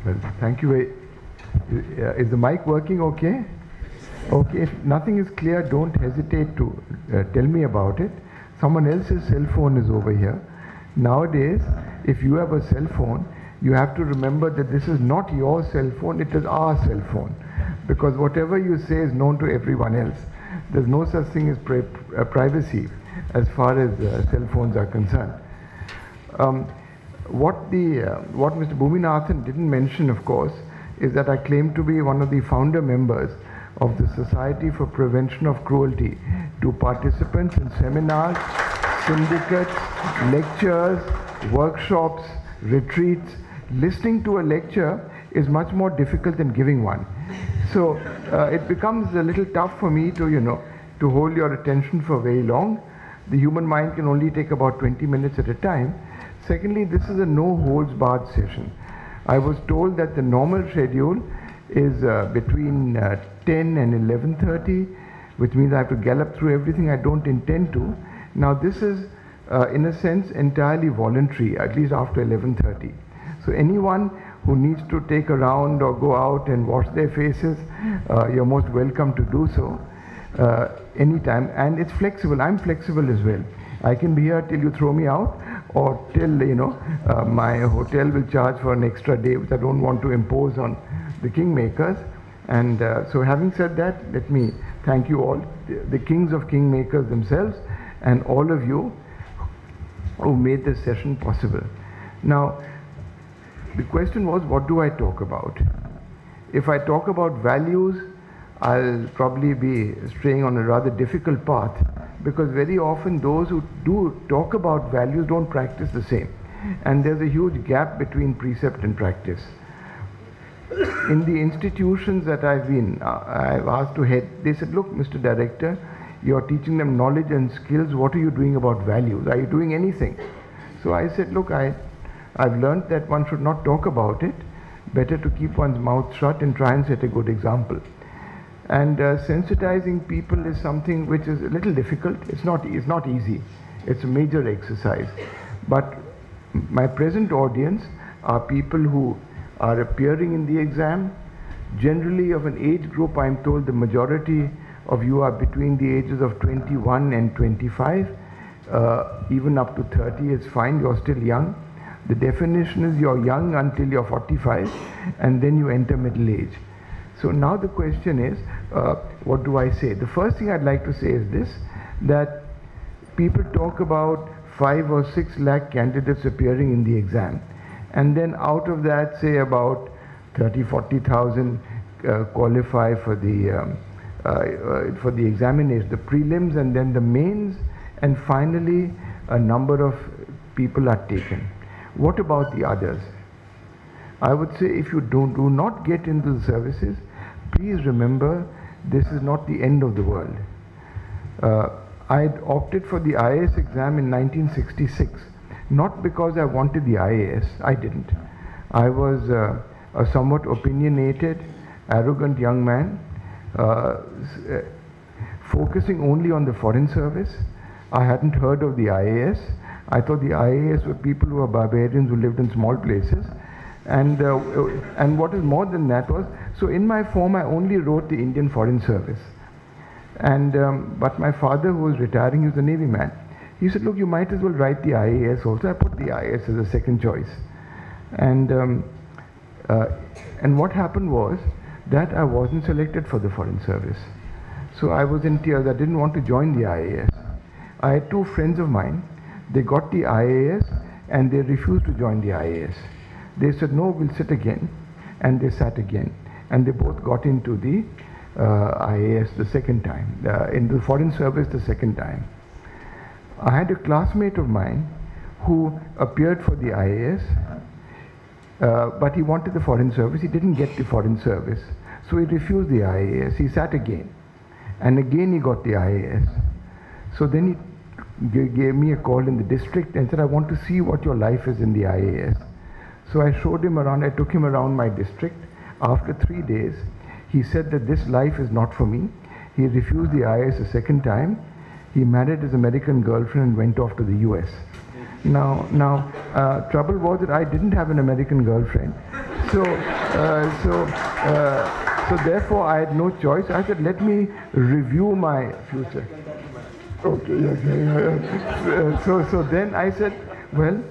Well, thank you. Is the mic working okay? Okay, if nothing is clear, don't hesitate to tell me about it. Someone else's cell phone is over here. Nowadays, if you have a cell phone, you have to remember that this is not your cell phone, it is our cell phone. Because whatever you say is known to everyone else. There's no such thing as privacy as far as cell phones are concerned. What Mr. Bhuminathan didn't mention, of course, is that I claim to be one of the founder members of the Society for Prevention of Cruelty to participants in seminars, syndicates, lectures, workshops, retreats. Listening to a lecture is much more difficult than giving one. So it becomes a little tough for me to, to hold your attention for very long. The human mind can only take about 20 minutes at a time. Secondly, this is a no-holds-barred session. I was told that the normal schedule is between 10 and 11:30, which means I have to gallop through everything. I don't intend to. Now this is, in a sense, entirely voluntary, at least after 11:30. So anyone who needs to take a round or go out and wash their faces, you're most welcome to do so anytime. And it's flexible. I'm flexible as well. I can be here till you throw me out, or till, my hotel will charge for an extra day, which I don't want to impose on the kingmakers. And so having said that, let me thank you all, the kings of kingmakers themselves, and all of you who made this session possible. Now, the question was, what do I talk about? If I talk about values, I'll probably be straying on a rather difficult path, because very often those who do talk about values don't practice the same. And there's a huge gap between precept and practice. In the institutions that I've asked to head, they said, look, Mr. Director, you're teaching them knowledge and skills. What are you doing about values? Are you doing anything? So I said, look, I've learned that one should not talk about it. Better to keep one's mouth shut and try and set a good example. And sensitizing people is something which is a little difficult. It's not easy. It's a major exercise. But my present audience are people who are appearing in the exam. Generally of an age group, I'm told the majority of you are between the ages of 21 and 25. Even up to 30 is fine, you're still young. The definition is you're young until you're 45, and then you enter middle age. So now the question is, what do I say? The first thing I'd like to say is this, that people talk about 5 or 6 lakh candidates appearing in the exam. And then out of that, say about 30,000-40,000 qualify for the examination, the prelims and then the mains, and finally a number of people are taken. What about the others? I would say if you do not get into the services, please remember this is not the end of the world. I had opted for the IAS exam in 1966, not because I wanted the IAS, I didn't. I was a somewhat opinionated, arrogant young man, focusing only on the foreign service. I hadn't heard of the IAS. I thought the IAS were people who were barbarians who lived in small places. And what is more than that was, so in my form I only wrote the Indian Foreign Service. And but my father, who was retiring, he was a Navy man. He said, look, you might as well write the IAS also. I put the IAS as a second choice. And what happened was that I wasn't selected for the Foreign Service. So I was in tears. I didn't want to join the IAS. I had 2 friends of mine. They got the IAS and they refused to join the IAS. They said, no, we'll sit again. And they sat again. And they both got into the IAS the second time, into the Foreign Service the second time. I had a classmate of mine who appeared for the IAS, but he wanted the Foreign Service. He didn't get the Foreign Service. So he refused the IAS. He sat again. And again he got the IAS. So then he gave me a call in the district and said, I want to see what your life is in the IAS. So I showed him around, I took him around my district. After 3 days, he said that this life is not for me. He refused the IAS a second time. He married his American girlfriend and went off to the US. Now, trouble was that I didn't have an American girlfriend. So therefore I had no choice. I said, let me review my future. Okay, yes. So then I said, well,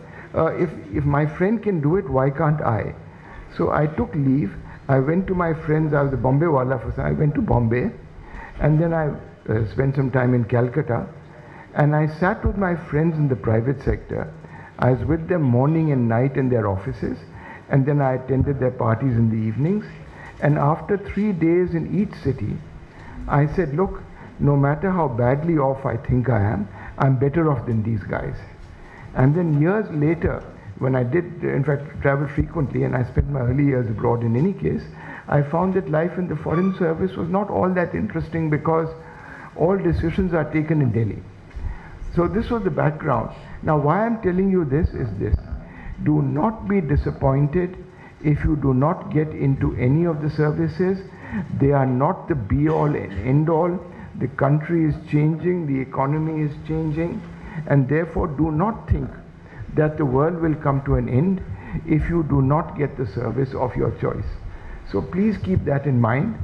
if my friend can do it, why can't I? So I took leave. I went to my friends. I was a Bombay wala for some. I went to Bombay, and then I spent some time in Calcutta, and I sat with my friends in the private sector. I was with them morning and night in their offices, and then I attended their parties in the evenings. And after 3 days in each city, I said, look, no matter how badly off I think I am, I'm better off than these guys. And then years later, when I did, in fact, travel frequently, and I spent my early years abroad in any case, I found that life in the foreign service was not all that interesting because all decisions are taken in Delhi. So this was the background. Now why I'm telling you this is this. Do not be disappointed if you do not get into any of the services. They are not the be-all and end-all. The country is changing, the economy is changing, and therefore do not think that the world will come to an end if you do not get the service of your choice. So please keep that in mind.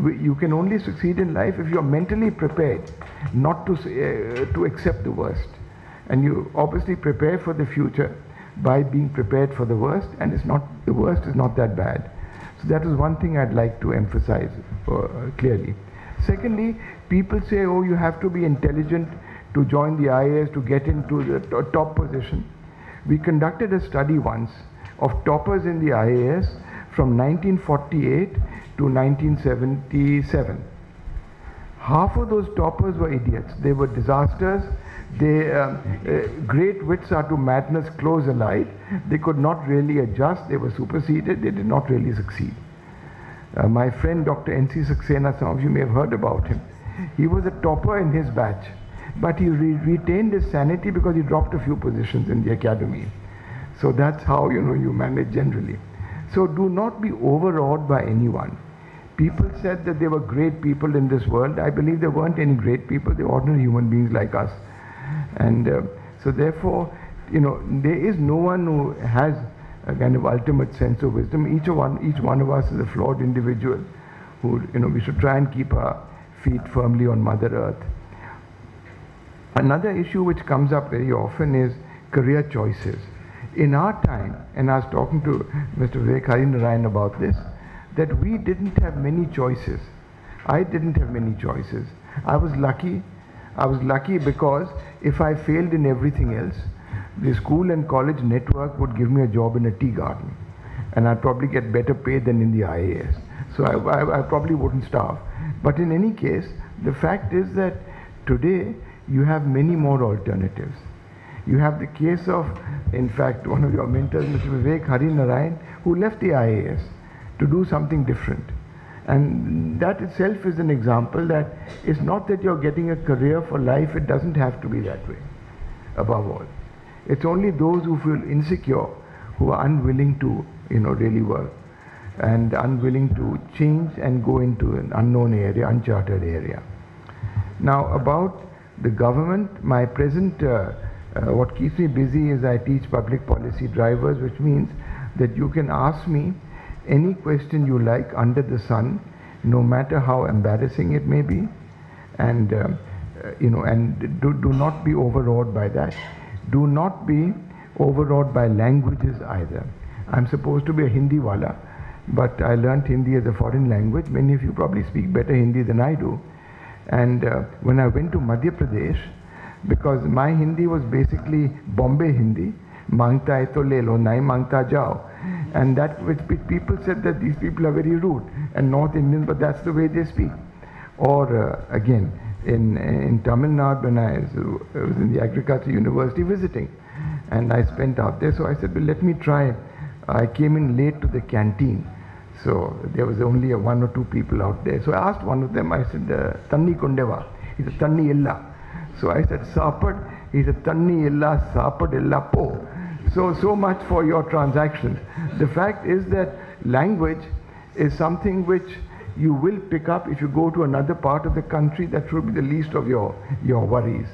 You can only succeed in life if you are mentally prepared not to accept the worst. And you obviously prepare for the future by being prepared for the worst, and the worst is not that bad. So that is one thing I'd like to emphasize clearly. Secondly, people say, oh, you have to be intelligent to join the IAS to get into the top position. We conducted a study once of toppers in the IAS from 1948 to 1977. Half of those toppers were idiots. They were disasters. Great wits are to madness close allied. They could not really adjust. They were superseded. They did not really succeed. My friend Dr. N.C. Saxena, some of you may have heard about him. He was a topper in his batch, but he retained his sanity because he dropped a few positions in the academy. So that's how you manage generally. So do not be overawed by anyone. People said that there were great people in this world. I believe there weren't any great people. They were ordinary human beings like us. And so therefore, there is no one who has a kind of ultimate sense of wisdom. Each one of us is a flawed individual who, we should try and keep our feet firmly on Mother Earth. Another issue which comes up very often is career choices. In our time, and I was talking to Mr. Vivek Harinarayan about this, that we didn't have many choices. I didn't have many choices. I was lucky. I was lucky because if I failed in everything else, the school and college network would give me a job in a tea garden, and I'd probably get better pay than in the IAS. So I probably wouldn't starve. But in any case, the fact is that today you have many more alternatives. You have the case of, in fact, one of your mentors, Mr. Vivek Harinarayan, who left the IAS to do something different. And that itself is an example that it's not that you're getting a career for life. It doesn't have to be that way, above all. It's only those who feel insecure who are unwilling to, really work and unwilling to change and go into an unknown area, uncharted area. Now about the government, my present, what keeps me busy is I teach public policy drivers, which means that you can ask me any question you like under the sun, no matter how embarrassing it may be, and and do not be overawed by that. Do not be overawed by languages either. I'm supposed to be a Hindi wala, but I learnt Hindi as a foreign language. Many of you probably speak better Hindi than I do. And when I went to Madhya Pradesh, because my Hindi was basically Bombay Hindi, mangta hai to le lo, nahi mangta jao. And that which people said that these people are very rude and North Indian, but that's the way they speak. Or again, in Tamil Nadu, when I was in the Agriculture University visiting, and I spent out there, so I said, well, let me try. I came in late to the canteen, so there was only one or two people out there. So I asked one of them, I said, Tanni Kundeva. He said, Tanni illa. So I said, Sapad. He said, Tanni illa, Sapad illa po. So much for your transactions. The fact is that language is something which you will pick up if you go to another part of the country. That should be the least of your worries.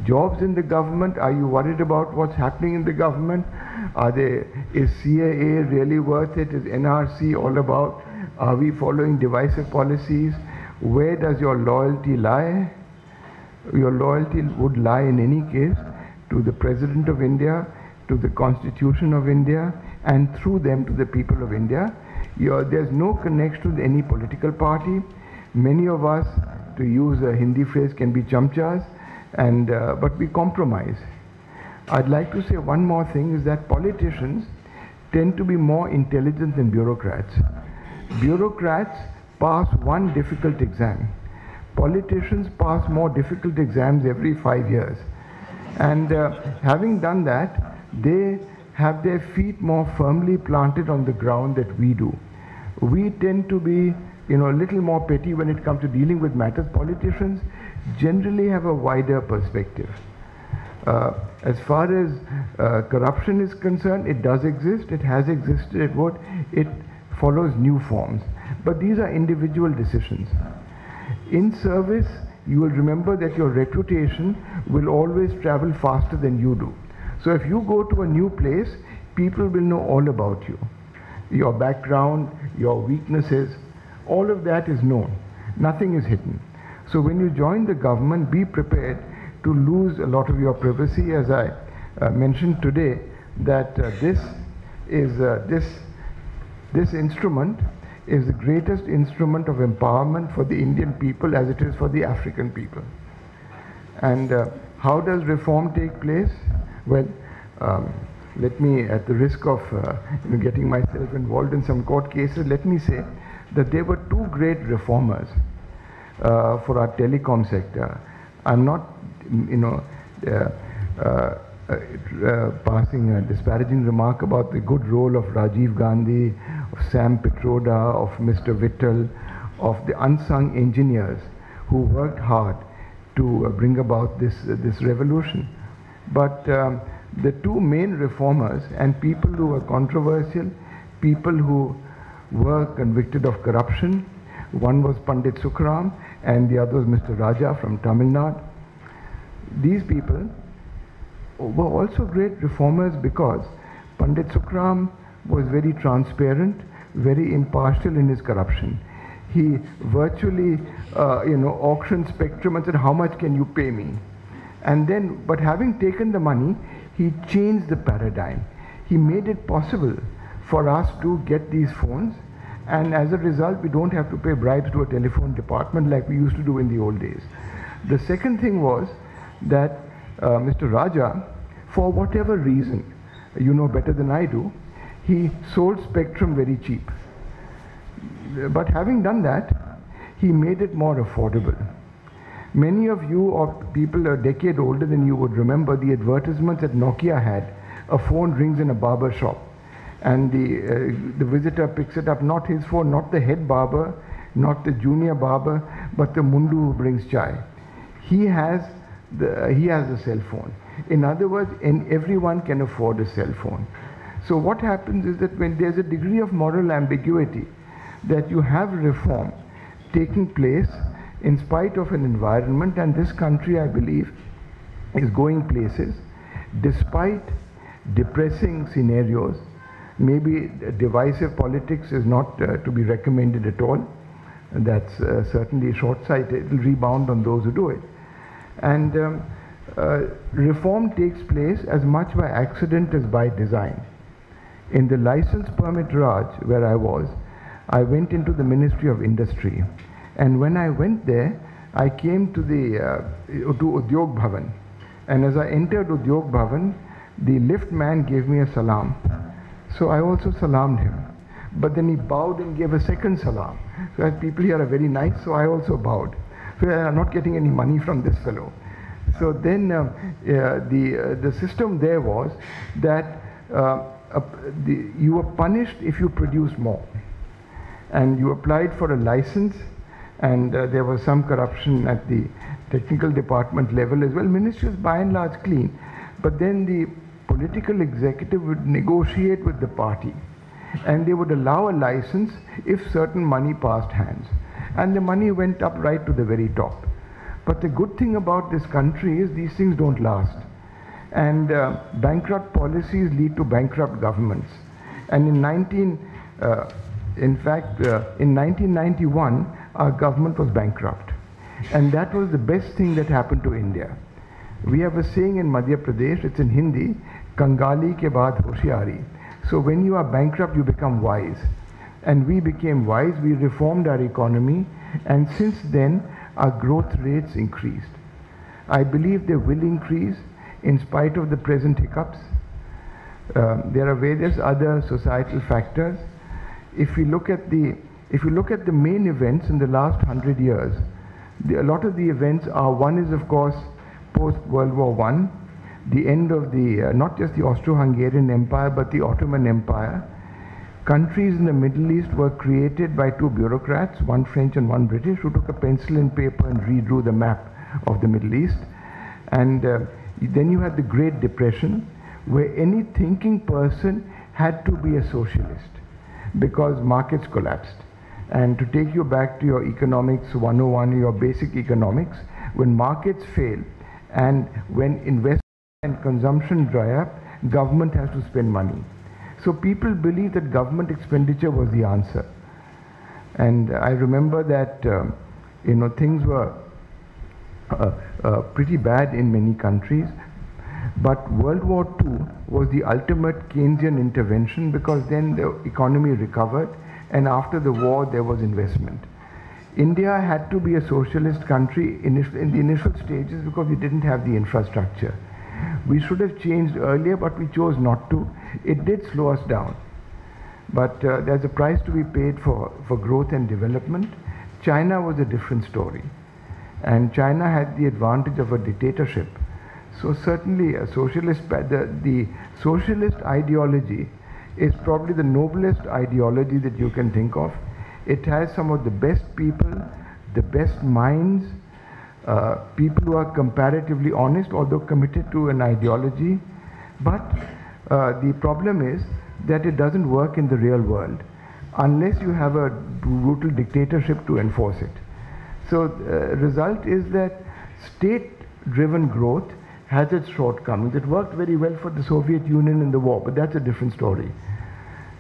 Jobs in the government, are you worried about what's happening in the government? Is CAA really worth it? Is NRC all about? Are we following divisive policies? Where does your loyalty lie? Your loyalty would lie in any case to the President of India, to the Constitution of India, and through them to the people of India. There's no connection with any political party. Many of us, to use a Hindi phrase, can be chamchas, but we compromise. I'd like to say one more thing, is that politicians tend to be more intelligent than bureaucrats. Bureaucrats pass one difficult exam. Politicians pass more difficult exams every 5 years. And having done that, they have their feet more firmly planted on the ground than we do. We tend to be, a little more petty when it comes to dealing with matters. Politicians generally have a wider perspective. As far as corruption is concerned, it does exist, it has existed, it follows new forms. But these are individual decisions. In service, you will remember that your reputation will always travel faster than you do. So if you go to a new place, people will know all about you. Your background, your weaknesses, all of that is known. Nothing is hidden. So when you join the government, be prepared to lose a lot of your privacy. As I mentioned today, that this instrument is the greatest instrument of empowerment for the Indian people as it is for the African people. And how does reform take place? Well, let me, at the risk of getting myself involved in some court cases, let me say that there were two great reformers for our telecom sector. I'm not, passing a disparaging remark about the good role of Rajiv Gandhi, of Sam Pitroda, of Mr. Vittal, of the unsung engineers who worked hard to bring about this revolution. But the two main reformers and people who were controversial, people who were convicted of corruption, one was Pandit Sukhram and the other was Mr. Raja from Tamil Nadu. These people were also great reformers because Pandit Sukhram was very transparent, very impartial in his corruption. He virtually, auctioned spectrum and said, how much can you pay me? And then, but having taken the money, he changed the paradigm. He made it possible for us to get these phones, and as a result, we don't have to pay bribes to a telephone department like we used to do in the old days. The second thing was that Mr. Raja, for whatever reason, you know better than I do, he sold spectrum very cheap. But having done that, he made it more affordable. Many of you or people a decade older than you would remember the advertisements that Nokia had. A phone rings in a barber shop and the visitor picks it up, not his phone, not the head barber, not the junior barber, but the mundu who brings chai. He has a cell phone. In other words, everyone can afford a cell phone. So what happens is that when there's a degree of moral ambiguity, that you have reform taking place in spite of an environment, and this country, I believe, is going places despite depressing scenarios. Maybe divisive politics is not to be recommended at all. That's certainly short-sighted. It will rebound on those who do it. And reform takes place as much by accident as by design. In the license permit Raj, where I was, I went into the Ministry of Industry. And when I went there, I came to to Udyog Bhavan. And as I entered Udyog Bhavan, the lift man gave me a salam. So I also salamed him. But then he bowed and gave a second salam. So as people here are very nice, so I also bowed. So I'm not getting any money from this fellow. So then the system there was that you were punished if you produced more. And you applied for a license, and there was some corruption at the technical department level as well. Ministry was by and large clean. But then the political executive would negotiate with the party, and they would allow a license if certain money passed hands. And the money went up right to the very top. But the good thing about this country is these things don't last. And bankrupt policies lead to bankrupt governments. And in 1991, our government was bankrupt. And that was the best thing that happened to India. We have a saying in Madhya Pradesh, it's in Hindi, Kangali ke baad hoshiari. So when you are bankrupt, you become wise. And we became wise, we reformed our economy, and since then, our growth rates increased. I believe they will increase in spite of the present hiccups. There are various other societal factors. If you look at the main events in the last 100 years, a lot of the events are, one is of course post-World War I, the end of the, not just the Austro-Hungarian Empire, but the Ottoman Empire. Countries in the Middle East were created by two bureaucrats, one French and one British, who took a pencil and paper and redrew the map of the Middle East. And then you had the Great Depression, where any thinking person had to be a socialist because markets collapsed. And to take you back to your economics 101, your basic economics, when markets fail and when investment and consumption dry up, government has to spend money. So people believe that government expenditure was the answer. And I remember that things were pretty bad in many countries. But World War II was the ultimate Keynesian intervention, because then the economy recovered, and after the war there was investment. India had to be a socialist country in the initial stages because we didn't have the infrastructure. We should have changed earlier, but we chose not to. It did slow us down. But there's a price to be paid for growth and development. China was a different story. And China had the advantage of a dictatorship. So certainly a socialist, the socialist ideology is probably the noblest ideology that you can think of. It has some of the best people, the best minds, people who are comparatively honest, although committed to an ideology. But the problem is that it doesn't work in the real world unless you have a brutal dictatorship to enforce it. So result is that state-driven growth has its shortcomings. It worked very well for the Soviet Union in the war, but that's a different story.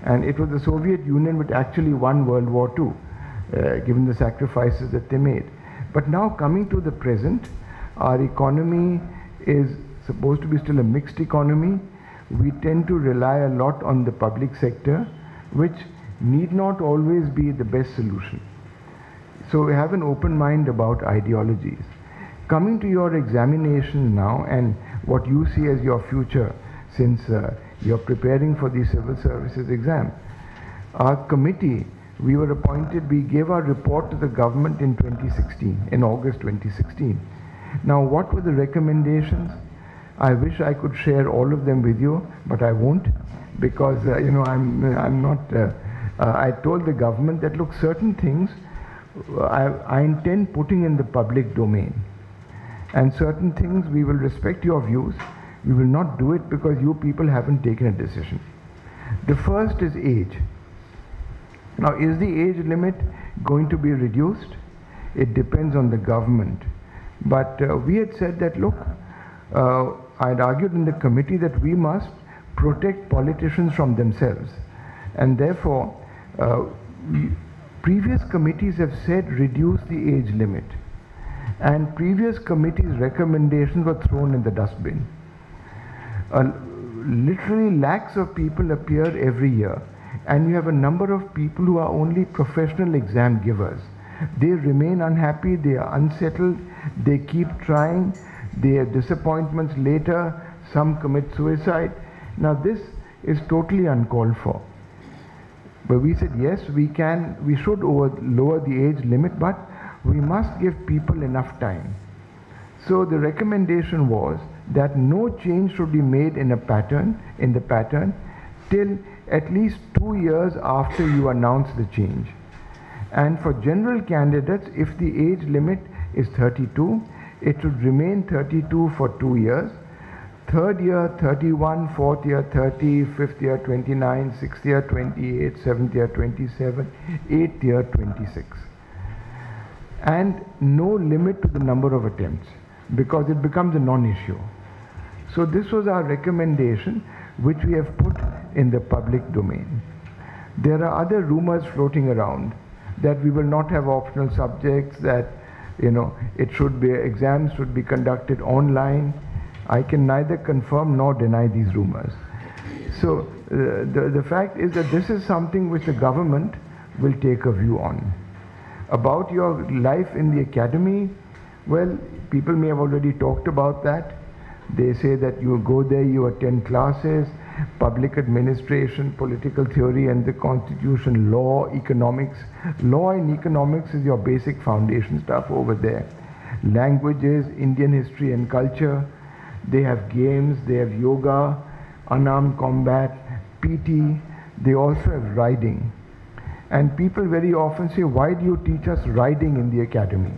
And it was the Soviet Union which actually won World War II, given the sacrifices that they made. But now coming to the present, our economy is supposed to be still a mixed economy. We tend to rely a lot on the public sector, which need not always be the best solution. So we have an open mind about ideologies. Coming to your examination now and what you see as your future, since you're preparing for the civil services exam, our committee, we were appointed, we gave our report to the government in 2016, in August 2016. Now what were the recommendations? I wish I could share all of them with you, but I won't, because I'm not, I told the government that look, certain things I intend putting in the public domain. And certain things we will respect your views. We will not do it because you people haven't taken a decision. The first is age. Now, is the age limit going to be reduced? It depends on the government. But we had said that, look, I'd argued in the committee that we must protect politicians from themselves. And therefore, previous committees have said reduce the age limit. And previous committees' recommendations were thrown in the dustbin. Literally lakhs of people appear every year, and you have a number of people who are only professional exam givers. They remain unhappy, they are unsettled, they keep trying, they have disappointments later, some commit suicide. Now this is totally uncalled for. But we said yes, we should lower the age limit, but we must give people enough time. So the recommendation was that no change should be made in the pattern till at least 2 years after you announce the change. And for general candidates, if the age limit is 32, it should remain 32 for 2 years. Third year 31, fourth year 30, fifth year 29, sixth year 28, seventh year 27, eighth year 26. and no limit to the number of attempts, because it becomes a non-issue. So this was our recommendation, which we have put in the public domain. There are other rumors floating around that we will not have optional subjects, that exams should be conducted online. I can neither confirm nor deny these rumors. So the fact is that this is something which the government will take a view on. About your life in the academy, well, people may have already talked about that. They say that you go there, you attend classes, public administration, political theory and the constitution, law, economics. Law and economics is your basic foundation stuff over there. Languages, Indian history and culture. They have games, they have yoga, unarmed combat, PT. They also have riding. And people very often say, why do you teach us riding in the academy?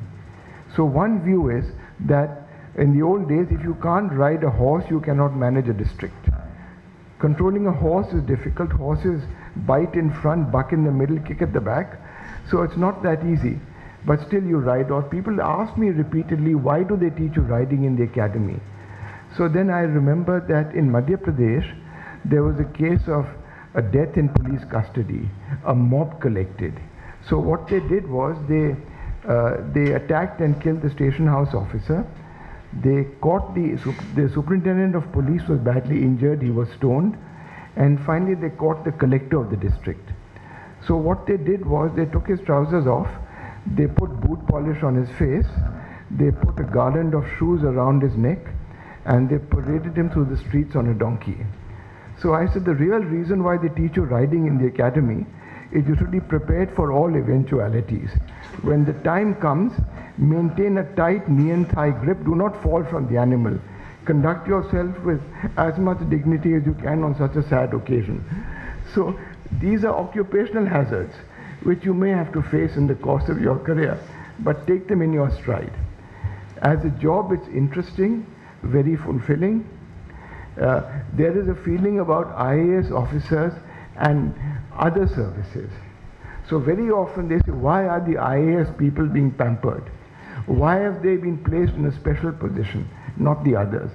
So one view is that in the old days, if you can't ride a horse, you cannot manage a district. Controlling a horse is difficult. Horses bite in front, buck in the middle, kick at the back. So it's not that easy. But still you ride. Or people ask me repeatedly, why do they teach you riding in the academy? So then I remember that in Madhya Pradesh, there was a case of a death in police custody. A mob collected. So what they did was they attacked and killed the station house officer. They caught the superintendent of police was badly injured. He was stoned. And finally they caught the collector of the district. So what they did was they took his trousers off. They put boot polish on his face. They put a garland of shoes around his neck. And they paraded him through the streets on a donkey. So I said the real reason why they teach you riding in the academy is you should be prepared for all eventualities. When the time comes, maintain a tight knee and thigh grip. Do not fall from the animal. Conduct yourself with as much dignity as you can on such a sad occasion. So these are occupational hazards which you may have to face in the course of your career, but take them in your stride. As a job, it's interesting, very fulfilling. There is a feeling about IAS officers and other services. So very often they say, why are the IAS people being pampered? Why have they been placed in a special position, not the others?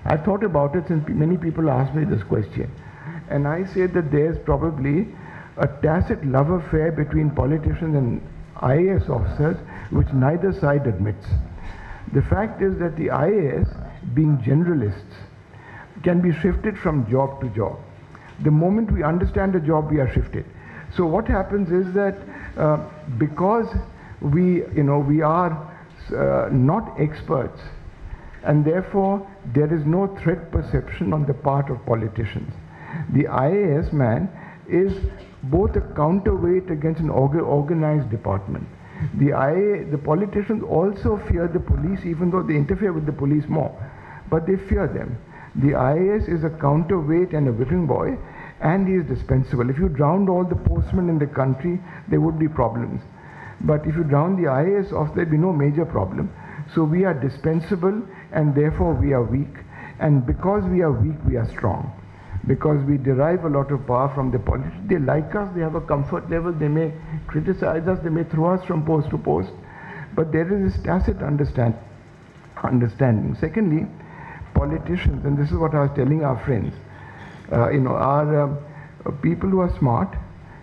I've thought about it since many people ask me this question. And I say that there's probably a tacit love affair between politicians and IAS officers, which neither side admits. The fact is that the IAS, being generalists, can be shifted from job to job. The moment we understand a job, we are shifted. So what happens is that because we are not experts, and therefore there is no threat perception on the part of politicians. The IAS man is both a counterweight against an organized department. The politicians also fear the police, even though they interfere with the police more, but they fear them. The IAS is a counterweight and a whipping boy, and he is dispensable. If you drowned all the postmen in the country, there would be problems. But if you drown the IAS off, there'd be no major problem. So we are dispensable, and therefore we are weak. And because we are weak, we are strong. Because we derive a lot of power from the politicians. They like us, they have a comfort level, they may criticize us, they may throw us from post to post. But there is this tacit understanding. Secondly, politicians, and this is what I was telling our friends, are people who are smart,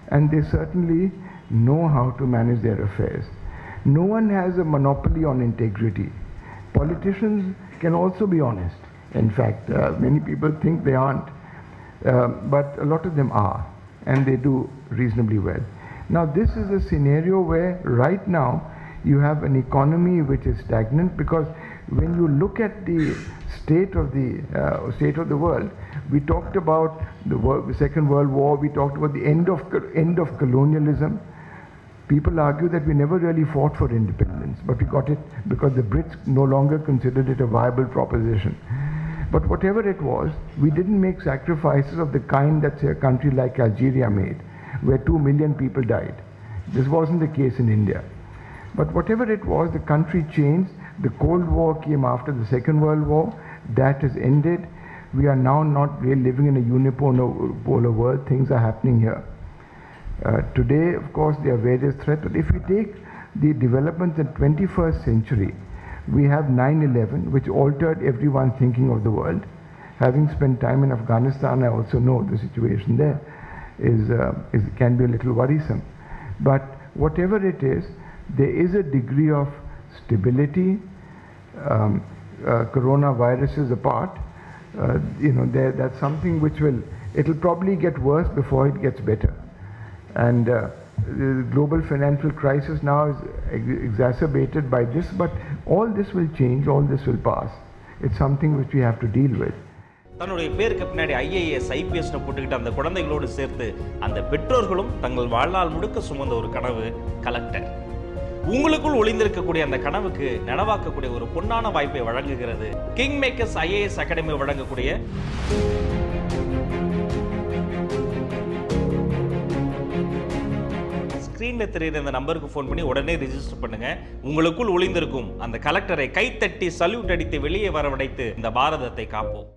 and they certainly know how to manage their affairs. No one has a monopoly on integrity. Politicians can also be honest. In fact, many people think they aren't, but a lot of them are, and they do reasonably well. Now this is a scenario where right now you have an economy which is stagnant, because when you look at the state of the world, we talked about the Second World War, we talked about the end of colonialism. People argue that we never really fought for independence, but we got it because the Brits no longer considered it a viable proposition. But whatever it was, we didn't make sacrifices of the kind that, say, a country like Algeria made, where 2 million people died. This wasn't the case in India. But whatever it was, the country changed. The Cold War came after the Second World War. That has ended. We are now not really living in a unipolar world. Things are happening here. Today, of course, there are various threats. But if we take the developments in the 21st century. We have 9/11, which altered everyone thinking of the world. Having spent time in Afghanistan, I also know the situation there can be a little worrisome. But whatever it is, there is a degree of stability. Coronaviruses apart, that's something which it'll probably get worse before it gets better. And the global financial crisis now is exacerbated by this, but all this will change, all this will pass. It's something which we have to deal with. தன்னுடைய பேருக்கு பின்னாடி IAS ஐபிஎஸ்னு போட்டுக்கிட்டு அந்த குழந்தைகளோடு சேர்த்து அந்த பெற்றோர்களும் தங்கள் வாழ்நாள் முழுக்க சுமந்த ஒரு கனவு கலெக்டர். உங்களுக்குள் ஒளிந்திருக்கக்கூடிய அந்த கனவுக்கு நனவாக்கக்கூடிய ஒரு பொன்னான வாய்ப்பை வழங்குகிறது கிங் மேக்கர்ஸ் ஐஏஎஸ் அகாடமி வழங்கக்கூடிய ஸ்கிரீன்ல தெரியுற இந்த நம்பருக்கு ஃபோன் பண்ணி உடனே ரெஜிஸ்டர் பண்ணுங்க. உங்களுக்குள் ஒளிந்திருக்கும் அந்த கலெக்டரை கைத்தட்டி சல்யூட் அடித்து வெளியே வரவழைத்து இந்த பாரதத்தை காப்போம்.